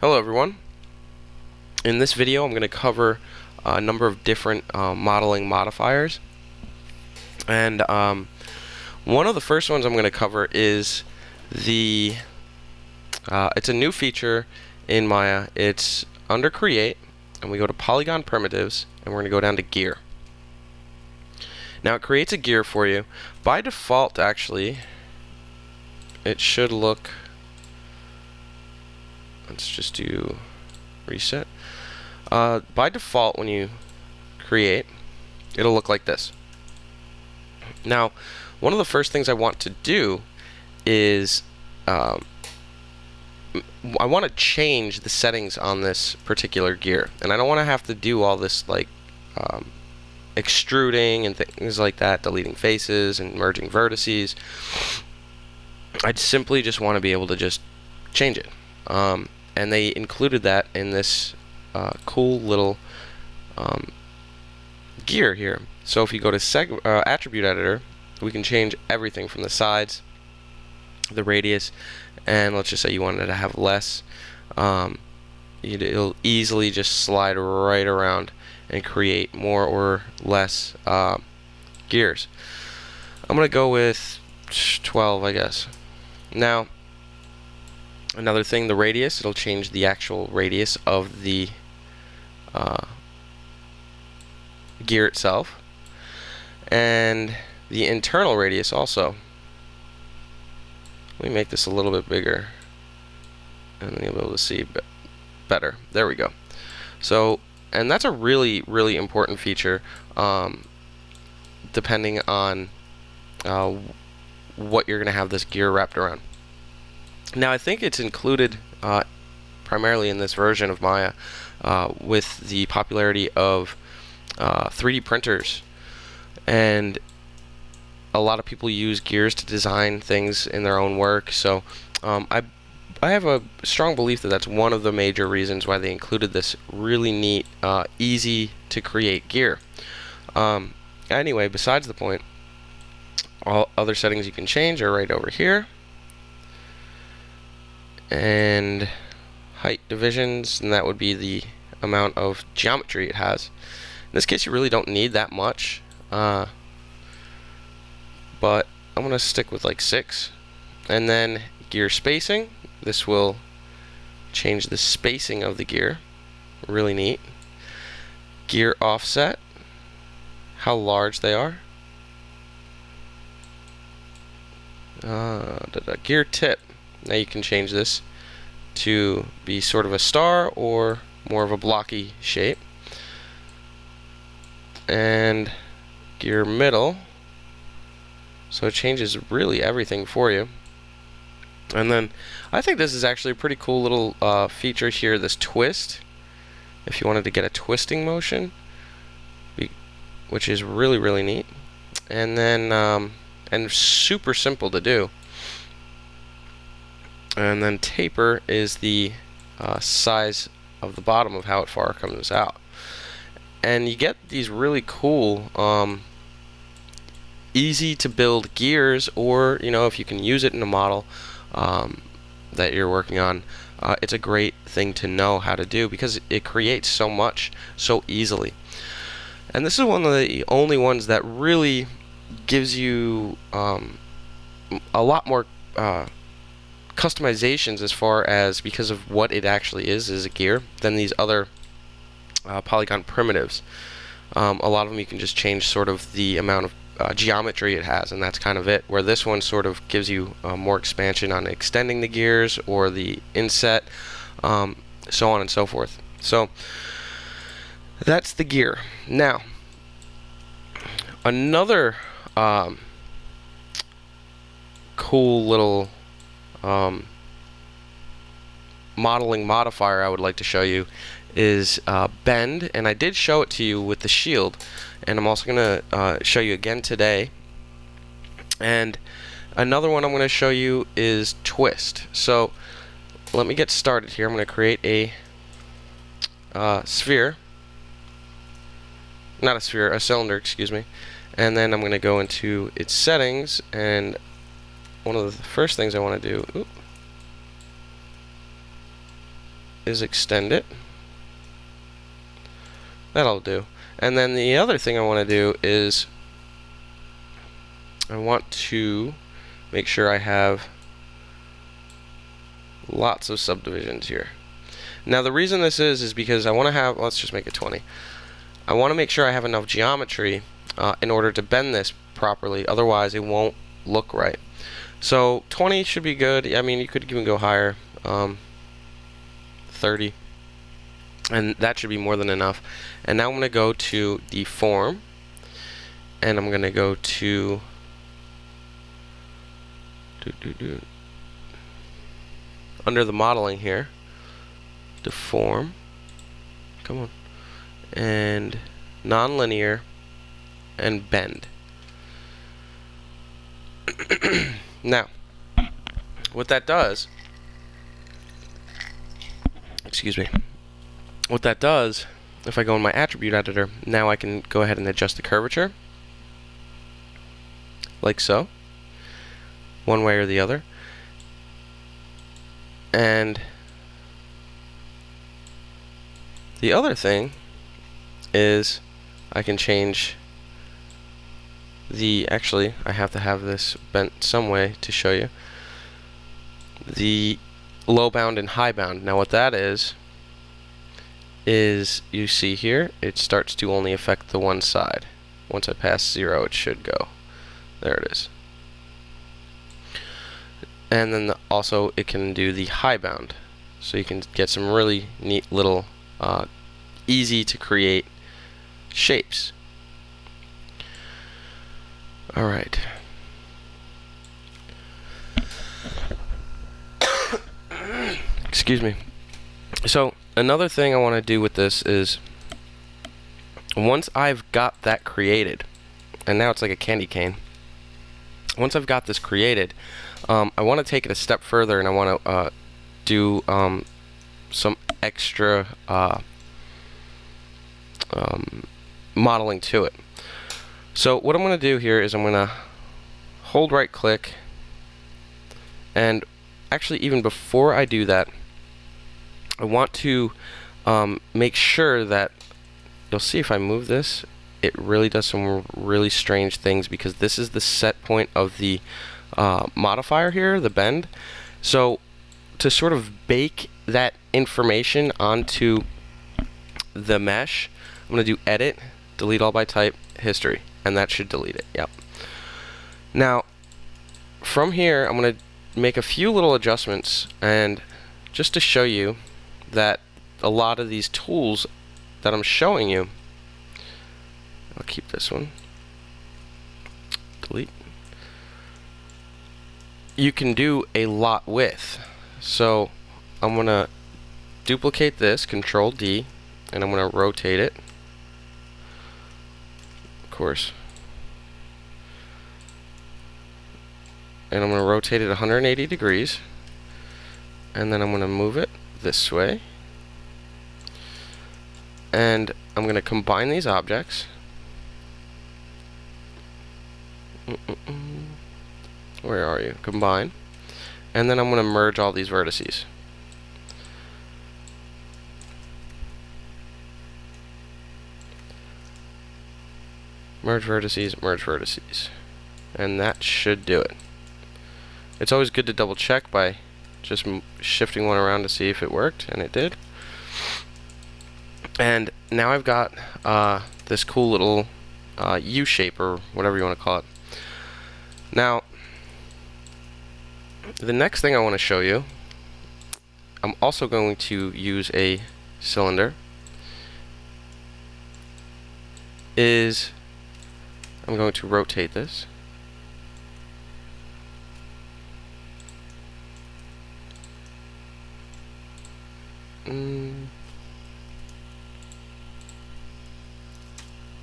Hello everyone. In this video I'm going to cover a number of different modeling modifiers, and one of the first ones I'm going to cover is it's a new feature in Maya. It's under Create, and we go to Polygon Primitives, and we're going to go down to Gear. Now it creates a gear for you. By default, actually, it should look, let's just do reset. By default, when you create, it'll look like this. Now, one of the first things I want to do is I want to change the settings on this particular gear, and I don't want to have to do all this like extruding and things like that, deleting faces and merging vertices. I simply just want to be able to just change it. And they included that in this cool little gear here. So if you go to Attribute Editor, we can change everything from the sides, the radius, and let's just say you wanted to have less. It'll easily just slide right around and create more or less gears. I'm going to go with 12, I guess. Now, another thing, the radius, it'll change the actual radius of the gear itself, and the internal radius also. Let me make this a little bit bigger, and then you'll be able to see better. There we go. So, and that's a really, really important feature, depending on what you're going to have this gear wrapped around. Now, I think it's included primarily in this version of Maya with the popularity of 3D printers, and a lot of people use gears to design things in their own work. So I have a strong belief that that's one of the major reasons why they included this really neat, easy to create gear. Anyway, besides the point, all other settings you can change are right over here. And height divisions, and that would be the amount of geometry it has. In this case, you really don't need that much, but I'm going to stick with like 6. And then gear spacing, this will change the spacing of the gear. Really neat. Gear offset, how large they are. Gear tip, now you can change this to be sort of a star or more of a blocky shape. And gear middle, so it changes really everything for you. And then I think this is actually a pretty cool little feature here, this twist. If you wanted to get a twisting motion, which is really, really neat. And then and super simple to do. And then taper is the size of the bottom of how far it comes out. And you get these really cool, easy to build gears, or if you can use it in a model that you're working on, it's a great thing to know how to do because it creates so much so easily. And this is one of the only ones that really gives you a lot more customizations as far as, because of what it actually is a gear, than these other Polygon primitives. A lot of them you can just change sort of the amount of geometry it has, and that's kind of it, where this one sort of gives you more expansion on extending the gears or the inset, so on and so forth. So that's the gear. Now, another cool little modeling modifier I would like to show you is bend, and I did show it to you with the shield, and I'm also going to show you again today. And another one I'm going to show you is twist. So let me get started here. I'm going to create a sphere, not a sphere, a cylinder, excuse me, and then I'm going to go into its settings, and one of the first things I want to do, is extend it. That'll do. And then the other thing I want to do is I want to make sure I have lots of subdivisions here. Now the reason this is because I want to have, let's just make it 20. I want to make sure I have enough geometry in order to bend this properly, otherwise it won't look right. So 20 should be good. I mean, you could even go higher, 30, and that should be more than enough. And now I'm going to go to deform, and I'm going to go to under the modeling here, deform, come on, and nonlinear, and bend. Now, what that does, excuse me, what that does, if I go in my attribute editor, now I can go ahead and adjust the curvature, like so, one way or the other. And the other thing is I can change the, actually I have to have this bent some way to show you, the low bound and high bound. Now what that is you see here, it starts to only affect the one side. Once I pass 0, it should go. There it is. And then also it can do the high bound, so you can get some really neat little easy to create shapes. Alright. Excuse me. So another thing I want to do with this is, once I've got that created, and now it's like a candy cane, once I've got this created, I want to take it a step further, and I want to do some extra modeling to it. So what I'm going to do here is I'm going to hold right click, and actually even before I do that, I want to make sure that, you'll see if I move this, it really does some really strange things, because this is the set point of the modifier here, the bend. So to sort of bake that information onto the mesh, I'm going to do edit, delete all by type, history, and that should delete it. Yep. Now from here I'm going to make a few little adjustments, and just to show you that a lot of these tools that I'm showing you, I'll keep this one, delete, you can do a lot with. So I'm going to duplicate this, Control D, and I'm going to rotate it, of course, and I'm going to rotate it 180 degrees, and then I'm going to move it this way, and I'm going to combine these objects. Where are you? Combine. And then I'm going to merge all these vertices. Merge vertices, merge vertices. And that should do it. It's always good to double check by just shifting one around to see if it worked, and it did. And now I've got this cool little U shape, or whatever you want to call it. Now the next thing I want to show you, I'm also going to use a cylinder, is I'm going to rotate this.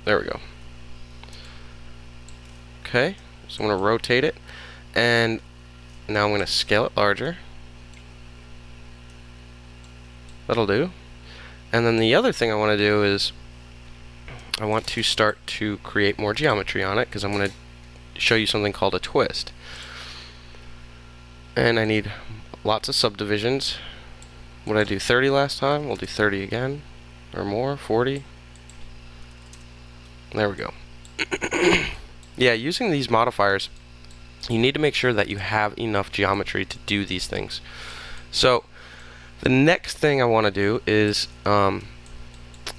There we go. Okay, so I'm going to rotate it, and now I'm going to scale it larger. That'll do. And then the other thing I want to do is I want to start to create more geometry on it, because I'm going to show you something called a twist. And I need lots of subdivisions. What did I do? 30 last time? We'll do 30 again. Or more? 40? There we go. Yeah, using these modifiers, you need to make sure that you have enough geometry to do these things. So, the next thing I want to do is, I'm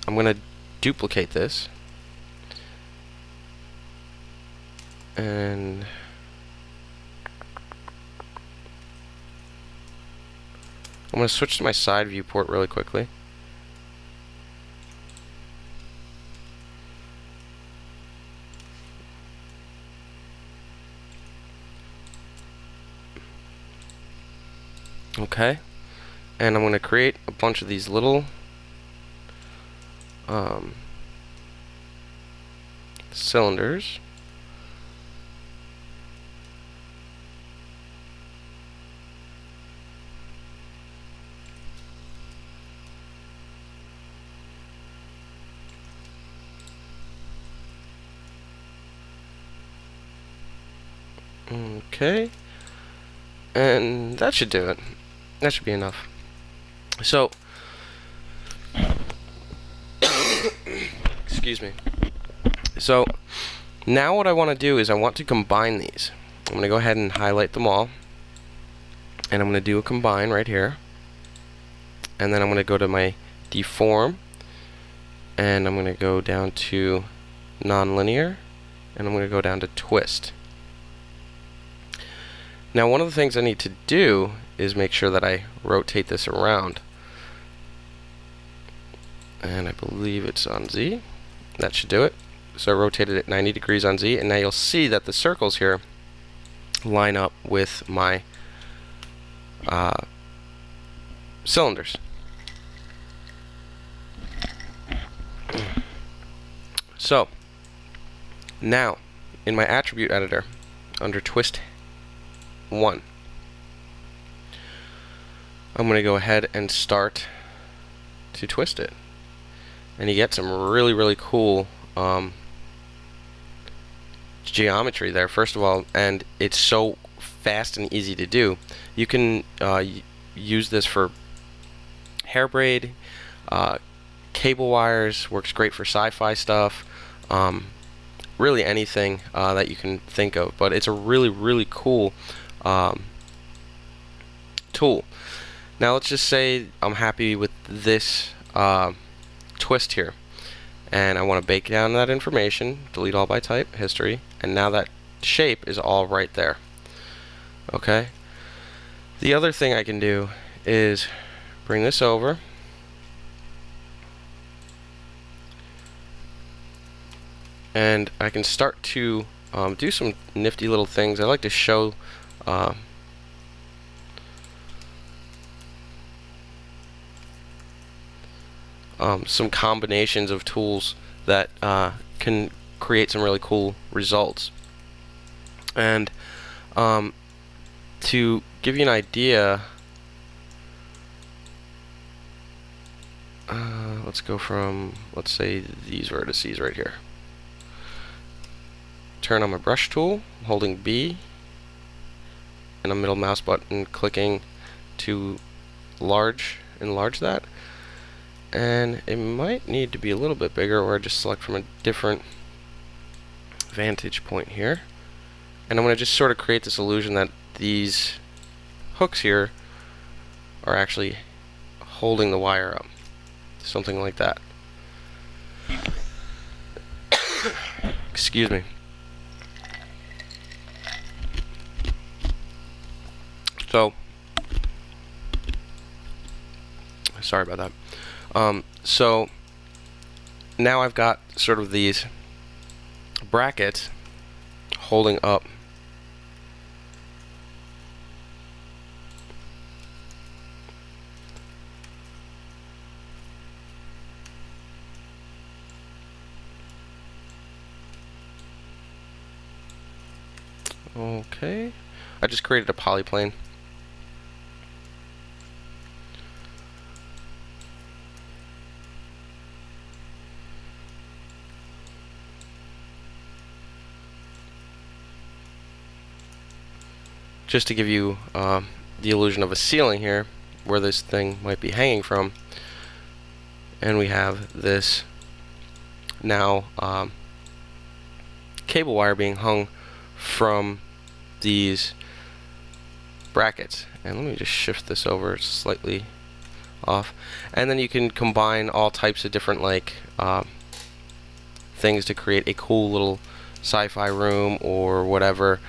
going to duplicate this. And I'm going to switch to my side viewport really quickly. Okay, and I'm going to create a bunch of these little cylinders. Okay, and that should do it. That should be enough. So, excuse me. So, now what I want to do is I want to combine these. I'm going to go ahead and highlight them all. And I'm going to do a combine right here. And then I'm going to go to my deform. And I'm going to go down to nonlinear. And I'm going to go down to twist. Now, one of the things I need to do is make sure that I rotate this around. And I believe it's on Z. That should do it. So I rotated it 90 degrees on Z, and now you'll see that the circles here line up with my cylinders. So, now, in my attribute editor, under twist 1, I'm going to go ahead and start to twist it. And you get some really, really cool geometry there, first of all, and it's so fast and easy to do. You can use this for hair braid, cable wires, works great for sci-fi stuff, really anything that you can think of, but it's a really, really cool tool. Now let's just say I'm happy with this twist here, and I want to bake down that information, delete all by type, history, and now that shape is all right there. Okay, the other thing I can do is bring this over, and I can start to do some nifty little things. I like to show some combinations of tools that can create some really cool results. And to give you an idea, let's go from, let's say, these vertices right here. Turn on my brush tool, holding B and a middle mouse button, clicking to enlarge that. And it might need to be a little bit bigger, or just select from a different vantage point here. And I'm going to just sort of create this illusion that these hooks here are actually holding the wire up. Something like that. Excuse me. So, sorry about that. So now I've got sort of these brackets holding up okay. I just created a polyplane. Just to give you the illusion of a ceiling here, where this thing might be hanging from, and we have this now cable wire being hung from these brackets. And let me just shift this over slightly off, and then you can combine all types of different things to create a cool little sci-fi room or whatever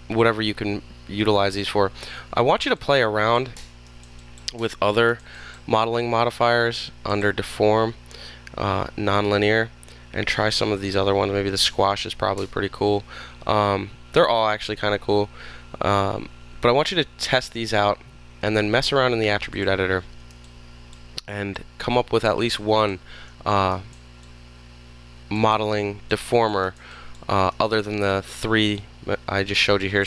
whatever you can utilize these for. I want you to play around with other modeling modifiers under deform, nonlinear, and try some of these other ones. Maybe the squash is probably pretty cool. They're all actually kind of cool, but I want you to test these out and then mess around in the attribute editor and come up with at least one modeling deformer other than the 3 I just showed you here.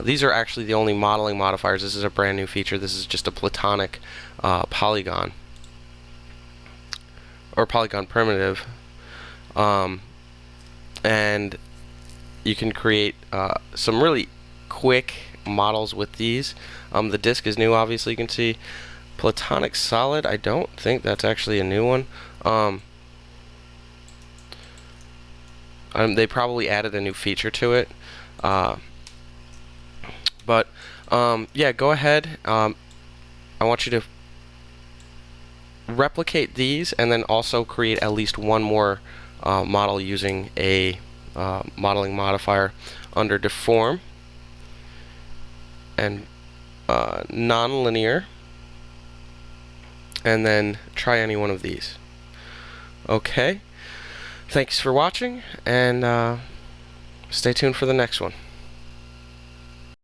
These are actually the only modeling modifiers. This is a brand new feature. This is just a platonic polygon or polygon primitive, and you can create some really quick models with these. The disk is new, obviously. You can see platonic solid. I don't think that's actually a new one. They probably added a new feature to it, but yeah, go ahead. I want you to replicate these and then also create at least one more model using a modeling modifier under deform and nonlinear, and then try any one of these. Okay, thanks for watching, and stay tuned for the next one.